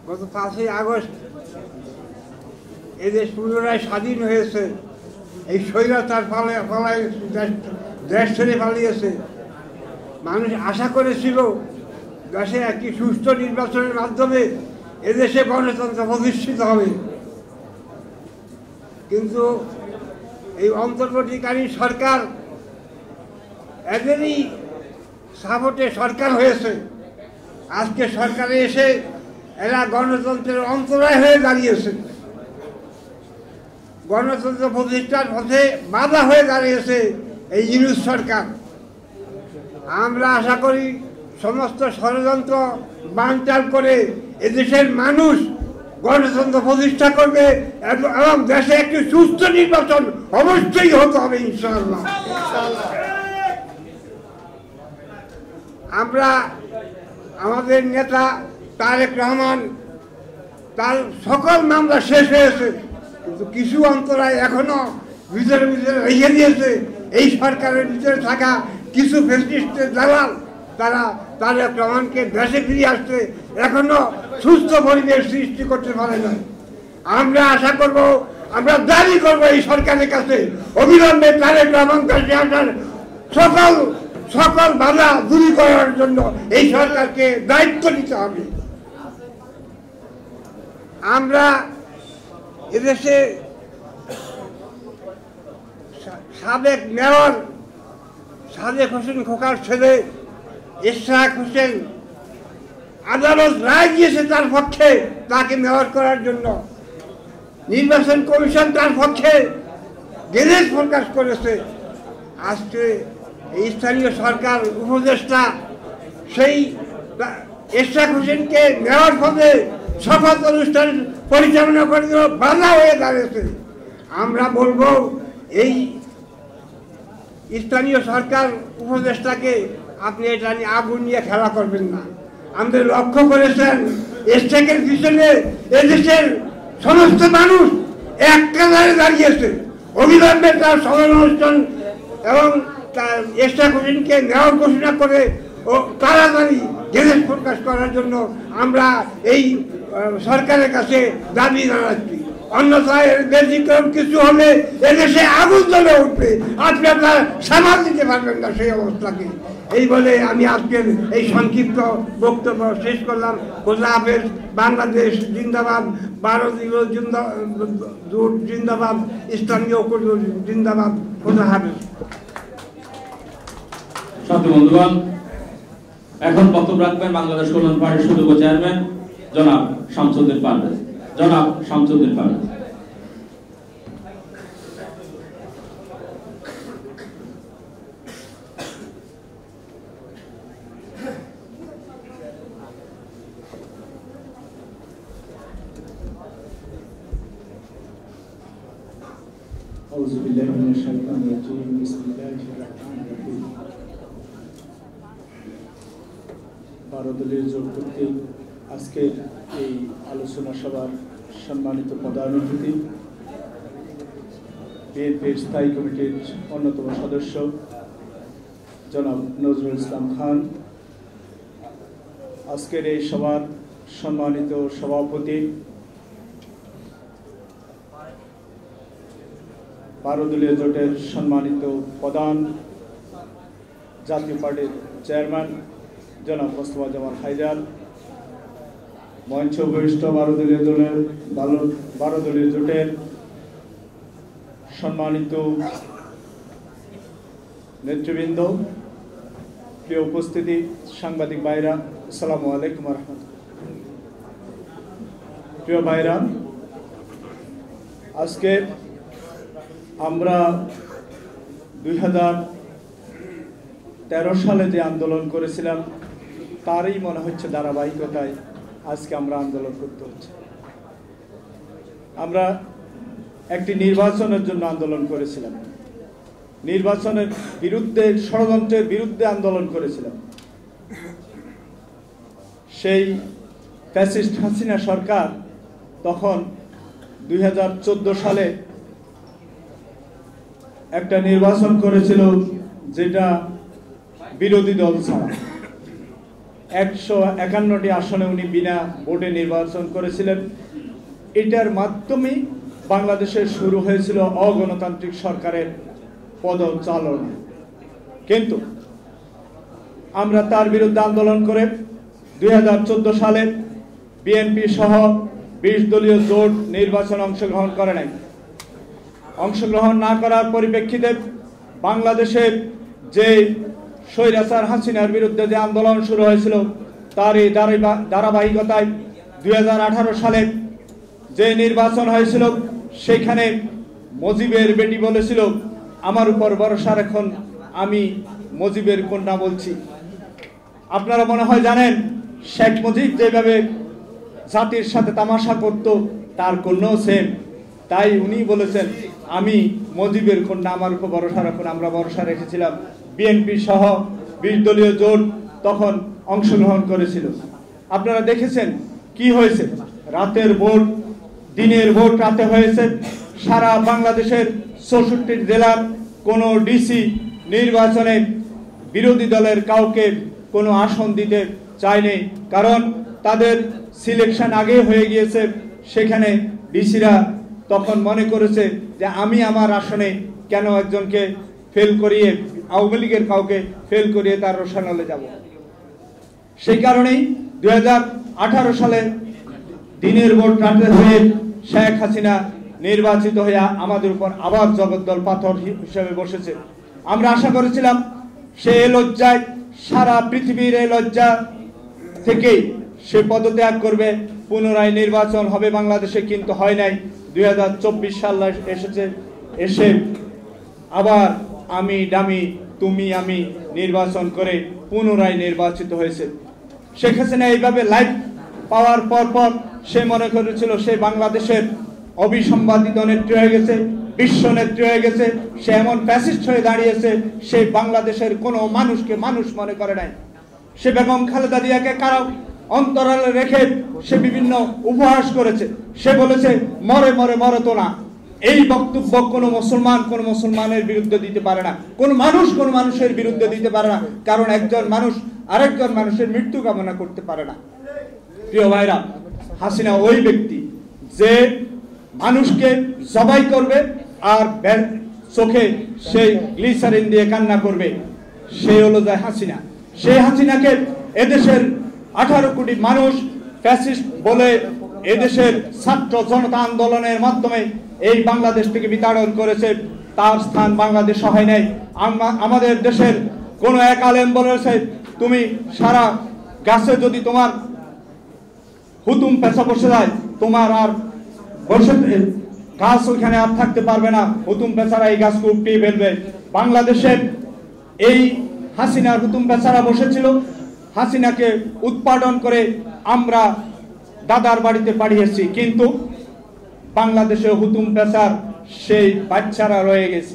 গত 5ই আগস্ট এদেশ পুনরায় স্বাধীন হয়েছে। এই স্বৈরাচার পালায় দেশ ছেড়ে পালিয়েছে। মানুষ আশা করেছিল দেশে একটি সুষ্ঠু নির্বাচনের মাধ্যমে এদেশে গণতন্ত্র প্রতিষ্ঠিত হবে, কিন্তু এই অন্তর্বর্তীকালীন সরকার এদেরই সাপোর্টে সরকার হয়েছে। আজকে সরকারে এসে এরা গণতন্ত্রের অন্তরায় হয়ে দাঁড়িয়েছে, গণতন্ত্র প্রতিষ্ঠার পথে বাধা হয়ে দাঁড়িয়েছে এই ইউনূস সরকার। আমরা আশা করি সমস্ত ষড়যন্ত্র বানচাল করে এদেশের মানুষ গণতন্ত্র প্রতিষ্ঠা করবে এবং দেশে একটি সুস্থ নির্বাচন অবশ্যই হতে হবে ইনশাআল্লাহ। আমরা আমাদের নেতা তারেক রহমান, তার সকল মামলা শেষ হয়েছে, কিন্তু কিছু অন্তরায় এখনো ভিতরে ভিতরে রেখে দিয়েছে। এই সরকারের ভিতরে থাকা কিছু ফ্যাসিস্টের দালাল তারা তারেক রহমানকে দেশে ফিরে আসতে এখনো সুস্থ পরিবেশ সৃষ্টি করতে পারে না। আমরা আশা করব, আমরা দাবি করব এই সরকারের কাছে অবিলম্বে তারেক রহমান দেশে আসার সকল বাধা দূর করার জন্য এই সরকারকে দায়িত্ব নিতে হবে। আমরা এদেশে সাবেক মেয়র সাদেক হোসেন খোকার ছেলে ইশরাক হোসেন আদালত রায় দিয়েছে তার পক্ষে, তাকে মেয়র করার জন্য। নির্বাচন কমিশন তার পক্ষে গেজেট প্রকাশ করেছে। আজকে এই স্থানীয় সরকার উপদেষ্টা সেই ইশরাক হোসেনকে মেয়র পদে শপথ অনুষ্ঠান পরিচালনা করে বাধা হয়ে দাঁড়িয়েছে। আমরা বলবো এই স্থানীয় সরকার উপদেষ্টাকে আপনি এটা নিয়ে আগুন নিয়ে খেলা করবেন না। আমাদের লক্ষ্য করেছেন ইশরাকের পিছনে এদেশের সমস্ত মানুষ এক কাতারে দাঁড়িয়েছে। অবিলম্বে তার সমাবেশ অনুষ্ঠান এবং তার ইশরাক হোসেনকে মেয়র ঘোষণা করে ও তাড়াতাড়ি গেজেট প্রকাশ করার জন্য আমরা এই সরকারের কাছে দাবি জানাচ্ছি। অন্যথায় ব্যতিক্রম কিছু হলে এদেশে আগুন জ্বলে উঠবে, আপনি আপনার সামাল দিতে পারবেন না সেই অবস্থাকে। এই বলে আমি আজকের এই সংক্ষিপ্ত বক্তব্য শেষ করলাম। খোদা হাফেজ। বাংলাদেশ জিন্দাবাদ, ভারতীয় জিন্দাবাদ, ইসলামীয় জিন্দাবাদ। খোদা হাফেজ। সাথী বন্ধুগণ, এখন বক্তব্য রাখবেন বাংলাদেশ কল্যাণ পার্টির সুযোগ্য চেয়ারম্যান জনাব শামসুদ্দিন পারভেজ। জনাব শামসুদ্দিন পারভেজ। আউযু বিল্লাহি মিনাশ শাইতানির রাজীম। বিসমিল্লাহির রহমানির রহিম। 12 দলীয় জোট কর্তৃক আজকের এই আলোচনা সভার সম্মানিত প্রধান অতিথি, বিএনপির স্থায়ী কমিটির অন্যতম সদস্য জনাব নজরুল ইসলাম খান, আজকের এই সভার সম্মানিত সভাপতি, 12 দলীয় জোটের সম্মানিত প্রধান, জাতীয় পার্টির চেয়ারম্যান জনাব মোস্তফা জামাল হায়দার, মঞ্চ বরিষ্ঠ 12 দলীয় জোটের সম্মানিত নেতৃবৃন্দ, প্রিয় উপস্থিতি, সাংবাদিক ভাইরা, আসসালামু আলাইকুম ওয়া রাহমাতুল্লাহ। প্রিয় ভাইরা, আজকে আমরা 2013 সালে যে আন্দোলন করেছিলাম তারই মনে হচ্ছে ধারাবাহিকতায় আজকে আমরা আন্দোলন করতে হচ্ছে। আমরা একটি নির্বাচনের জন্য আন্দোলন করেছিলাম, নির্বাচনের বিরুদ্ধে, ষড়যন্ত্রের বিরুদ্ধে আন্দোলন করেছিলাম। সেই ফ্যাসিস্ট হাসিনা সরকার তখন 2014 সালে একটা নির্বাচন করেছিল যেটা বিরোধী দল ছাড়া। 151টি আসনে উনি বিনা ভোটে নির্বাচন করেছিলেন। এটার মাধ্যমে বাংলাদেশে শুরু হয়েছিল অগণতান্ত্রিক সরকারের পদচালনা। কিন্তু আমরা তার বিরুদ্ধে আন্দোলন করে 2014 সালে বিএনপি সহ 20 দলীয় জোট নির্বাচনে অংশগ্রহণ করে নাই। অংশগ্রহণ না করার পরিপ্রেক্ষিতে বাংলাদেশের যে স্বৈরাচার হাসিনার বিরুদ্ধে যে আন্দোলন শুরু হয়েছিল তারই ধারাবাহিকতায় 2018 সালে যে নির্বাচন হয়েছিল সেখানে মুজিবের বেটি বলেছিল, আমার উপর ভরসা রাখুন, আমি মুজিবের কন্যা বলছি। আপনারা মনে হয় জানেন শেখ মুজিব যেভাবে জাতির সাথে তামাশা করত তার কন্যাও সেম, তাই উনি বলেছেন আমি মুজিবের কন্যা, আমার উপর ভরসা রাখুন। আমরা ভরসা রেখেছিলাম। বিএনপি সহ 20 দলীয় জোট তখন অংশগ্রহণ করেছিল। আপনারা দেখেছেন কি হয়েছে, রাতের ভোট দিনের ভোট রাতে হয়েছে। সারা বাংলাদেশের 64 জেলার কোনো ডিসি নির্বাচনে বিরোধী দলের কাউকে কোনো আসন দিতে চায়নি, কারণ তাদের সিলেকশন আগে হয়ে গিয়েছে। সেখানে ডিসিরা তখন মনে করেছে যে আমি আমার আসনে কেন একজনকে ফেল করিয়ে, আওয়ামী লীগের কাউকে ফেল করিয়ে তার রোশানলে যাব। সেই কারণেই 2018 সালে দিনের ভোট রাতে হয়ে শেখ হাসিনা নির্বাচিত হয়ে আমাদের উপর আবার জগদ্দল পাথর হিসেবে বসেছে। আমরা আশা করেছিলাম সে লজ্জায়, সারা পৃথিবীর এই লজ্জা থেকেই সে পদত্যাগ করবে, পুনরায় নির্বাচন হবে বাংলাদেশে, কিন্তু হয় নাই। 2024 সাল এসেছে, এসে আবার আমি ডামি তুমি আমি নির্বাচন করে পুনরায় নির্বাচিত হয়েছে। শেখ হাসিনা এইভাবে লাইফ পাওয়ার পর সে মনে করেছিল সে বাংলাদেশের অবিসম্বাদিত নেত্রী হয়ে গেছে, বিশ্ব নেত্রী হয়ে গেছে। সে এমন ফ্যাসিস্ট হয়ে দাঁড়িয়েছে, সে বাংলাদেশের কোনো মানুষকে মানুষ মনে করে নাই। সে বেগম খালেদা জিয়াকে কারো অন্তরালে রেখে সে বিভিন্ন উপহাস করেছে। সে বলেছে মরে মরে মরে তো না। এই বক্তব্য কোনো মুসলমানের বিরুদ্ধে দিতে পারে না, কোনো মানুষের বিরুদ্ধে দিতে পারে না, কারণ একজন মানুষ আরেকজন মানুষের মৃত্যু কামনা করতে পারে না। প্রিয় ভাইরা, হাসিনা ওই ব্যক্তি যে মানুষকে জবাই করবে আর চোখে সেই গ্লিসারিন দিয়ে কান্না করবে, সে হলো যায় হাসিনা। সেই হাসিনাকে এদেশের 18 কোটি মানুষ ফ্যাসিস্ট বলে এদেশের ছাত্র জনতা আন্দোলনের মাধ্যমে এই বাংলাদেশ থেকে বিতাড়ন করেছে। তার স্থান বাংলাদেশ হয় নাই। আমাদের দেশের কোন এক আলেম বলেছে তুমি সারা গাছে যদি তোমার হুতুম পেঁচা বসে যায়, তোমার আর বসে গাছ ওইখানে আর থাকতে পারবে না, হুতুম পেঁচারা এই গাছকে উপটিয়ে ফেলবে। বাংলাদেশের এই হাসিনার হুতুম পেঁচারা বসেছিল। হাসিনাকে উৎপাদন করে আমরা দাদার বাড়িতে পাঠিয়েছি, কিন্তু বাংলাদেশে হুতুম পেঁচার সেই বাচ্চারা রয়ে গেছে।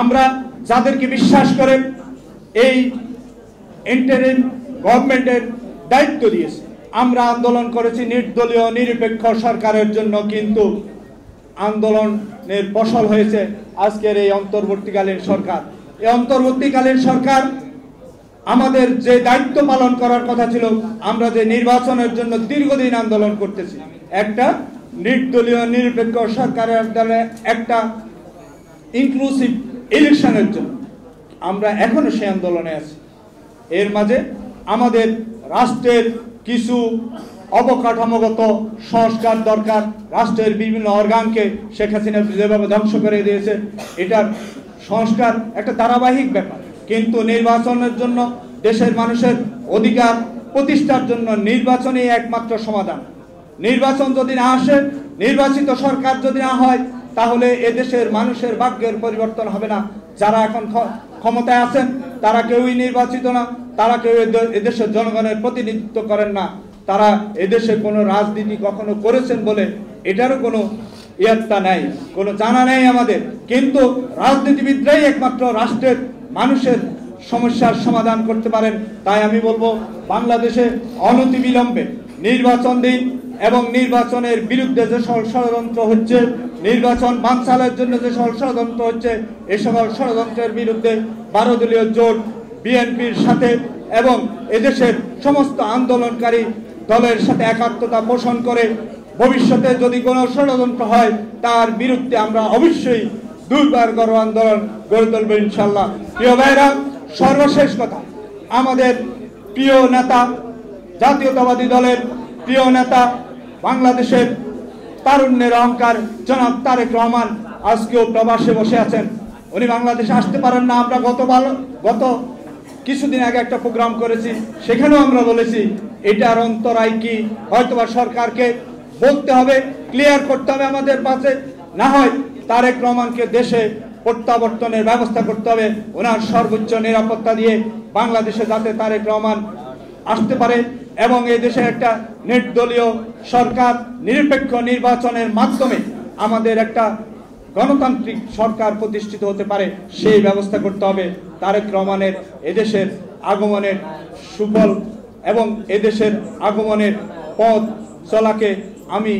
আমরা যাদেরকে বিশ্বাস করে এই ইন্টারিম গভর্নমেন্টের দায়িত্ব দিয়েছে, আমরা আন্দোলন করেছি নির্দলীয় নিরপেক্ষ সরকারের জন্য, কিন্তু আন্দোলনের ফসল হয়েছে আজকের এই অন্তর্বর্তীকালীন সরকার। এই অন্তর্বর্তীকালীন সরকার আমাদের যে দায়িত্ব পালন করার কথা ছিল, আমরা যে নির্বাচনের জন্য দীর্ঘদিন আন্দোলন করতেছি, একটা নির্দলীয় নিরপেক্ষ সরকারের দ্বারা একটা ইনক্লুসিভ ইলেকশনের জন্য, আমরা এখনো সেই আন্দোলনে আছি। এর মাঝে আমাদের রাষ্ট্রের কিছু অবকাঠামোগত সংস্কার দরকার। রাষ্ট্রের বিভিন্ন অর্গানকে শেখ হাসিনা যেভাবে ধ্বংস করে দিয়েছে, এটার সংস্কার একটা ধারাবাহিক ব্যাপার, কিন্তু নির্বাচনের জন্য দেশের মানুষের অধিকার প্রতিষ্ঠার জন্য নির্বাচনই একমাত্র সমাধান। নির্বাচন যদি না আসে, নির্বাচিত সরকার যদি না হয়, তাহলে এদেশের মানুষের ভাগ্যের পরিবর্তন হবে না। যারা এখন ক্ষমতায় আছেন তারা কেউই নির্বাচিত না, তারা কেউ এদেশের জনগণের প্রতিনিধিত্ব করেন না। তারা এদেশে কোনো রাজনীতি কখনো করেছেন বলে এটারও কোনো ইয়াত্তা নাই, কোনো জানা নেই আমাদের। কিন্তু রাজনীতিবিদরাই একমাত্র রাষ্ট্রের মানুষের সমস্যার সমাধান করতে পারেন। তাই আমি বলবো বাংলাদেশে অনতিবিলম্বে নির্বাচন দিন, এবং নির্বাচনের বিরুদ্ধে যে ষড়যন্ত্র হচ্ছে, নির্বাচন বানচালের জন্য যে ষড়যন্ত্র হচ্ছে, এ সকল ষড়যন্ত্রের বিরুদ্ধে 12 দলীয় জোট বিএনপির সাথে এবং এদেশের সমস্ত আন্দোলনকারী দলের সাথে একাত্মতা পোষণ করে ভবিষ্যতে যদি কোনো ষড়যন্ত্র হয় তার বিরুদ্ধে আমরা অবশ্যই দুর্বার গণ আন্দোলন গড়ে তুলব ইনশাল্লাহ। প্রিয় ভাইরা, সর্বশেষ কথা, আমাদের প্রিয় নেতা, জাতীয়তাবাদী দলের প্রিয় নেতা, বাংলাদেশের তারুণ্যের অহংকার জনাব তারেক রহমান আজকেও প্রবাসে বসে আছেন। উনি বাংলাদেশে আসতে পারেন না। আমরা গত কিছুদিন আগে একটা প্রোগ্রাম করেছি, সেখানেও আমরা বলেছি এটার অন্তরায় কি হয়তোবা সরকারকে বলতে হবে, ক্লিয়ার করতে হবে আমাদের পাশে, না হয় তারেক রহমানকে দেশে প্রত্যাবর্তনের ব্যবস্থা করতে হবে। ওনার সর্বোচ্চ নিরাপত্তা দিয়ে বাংলাদেশে যাতে তারেক রহমান আসতে পারে এবং এই দেশে একটা নির্দলীয় সরকার নিরপেক্ষ নির্বাচনের মাধ্যমে আমাদের একটা গণতান্ত্রিক সরকার প্রতিষ্ঠিত হতে পারে, সেই ব্যবস্থা করতে হবে। তারেক রহমানের এদেশের আগমনের সুফল এবং এদেশের আগমনের পথ চলাকে আমি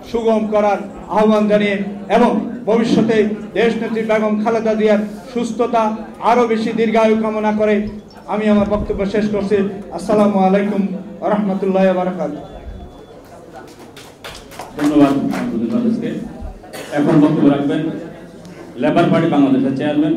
সুগম করার আহ্বান জানিয়ে এবং ভবিষ্যতে দেশনেত্রী বেগম খালেদা জিয়ার সুস্থতা আরও বেশি দীর্ঘায়ু কামনা করে আমি আমার বক্তব্য শেষ করছি। আসসালামু আলাইকুম ওয়া রাহমাতুল্লাহি ওয়া বারাকাতুহু। ধন্যবাদ। এখন বক্তব্য রাখবেন লেবার পার্টি বাংলাদেশের চেয়ারম্যান